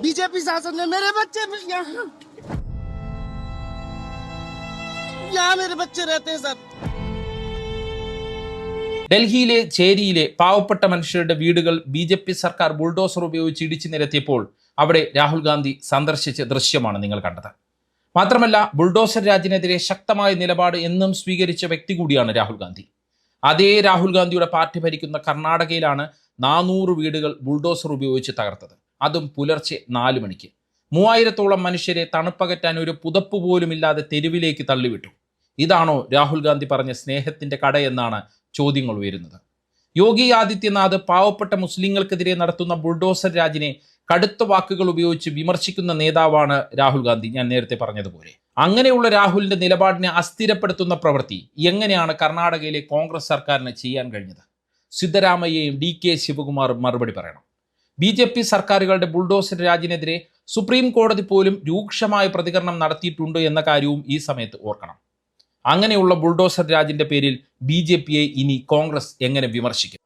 BJP शासन में मेरे बच्चे यहाँ मेरे बच्चे रहते हैं सर. ഡൽഹിയിലെ ചേരിയിലെ പാവപ്പെട്ട മനുഷ്യരുടെ വീടുകൾ BJP സർക്കാർ ബുൾഡോസർ ഉപയോഗിച്ച് ഇടിച്ചു നിരത്തിയപ്പോൾ അവിടെ രാഹുൽ ഗാന്ധി സന്ദർശിച്ച ദൃശ്യമാണ് നിങ്ങൾ കണ്ടത്. മാത്രമല്ല ബുൾഡോസർ രാജിനെതിരെ ശക്തമായ നിലപാട് എന്നും സ്വീകരിച്ച വ്യക്തി കൂടിയാണ് രാഹുൽ ഗാന്ധി. അതേ രാഹുൽ ഗാന്ധിയുടെ പാർട്ടി ഭരിക്കുന്ന കർണാടകയിലാണ് 400 വീടുകൾ ബുൾഡോസർ ഉപയോഗിച്ച് തകർത്തത്. അതും പുലർച്ചെ 4 മണിക്ക്. 3000-ഓളം മനുഷ്യരെ തണുപ്പകറ്റാൻ ഒരു പുതപ്പ് പോലുമില്ലാതെ തെരുവിലേക്ക് തള്ളിവിട്ടു. ഇതാണോ രാഹുൽ ഗാന്ധി പറഞ്ഞ സ്നേഹത്തിന്റെ കട എന്നാണ് ചോദ്യങ്ങൾ ഉയരുന്നത്. യോഗി ആദിത്യനാഥ് പാവപ്പെട്ട മുസ്ലിങ്ങൾക്കെതിരെ നടത്തുന്ന ബുൾഡോസർ രാജിനെ കടുത്ത വാക്കുകൾ ഉപയോഗിച്ച് വിമർശിക്കുന്ന നേതാവാണ് രാഹുൽ ഗാന്ധി. ഞാൻ നേരത്തെ പറഞ്ഞതുപോലെ അങ്ങനെയുള്ള രാഹുലിന്റെ നിലപാടിനെ അസ്ഥിരപ്പെടുത്തുന്ന പ്രവൃത്തി എങ്ങനെയാണ് കർണാടകയിലെ കോൺഗ്രസ് സർക്കാരിന് ചെയ്യാൻ കഴിഞ്ഞത്? സിദ്ധരാമയ്യയും DK ശിവകുമാറും മറുപടി പറയണം. BJP സർക്കാരുകളുടെ ബുൾഡോസർ രാജിനെതിരെ സുപ്രീം കോടതി പോലും രൂക്ഷമായ പ്രതികരണം നടത്തിയിട്ടുണ്ട് എന്ന കാര്യവും ഈ സമയത്ത് ഓർക്കണം. അങ്ങനെയുള്ള ബുൾഡോസർ രാജിന്റെ പേരിൽ BJPയെ ഇനി കോൺഗ്രസ് എങ്ങനെ വിമർശിക്കും?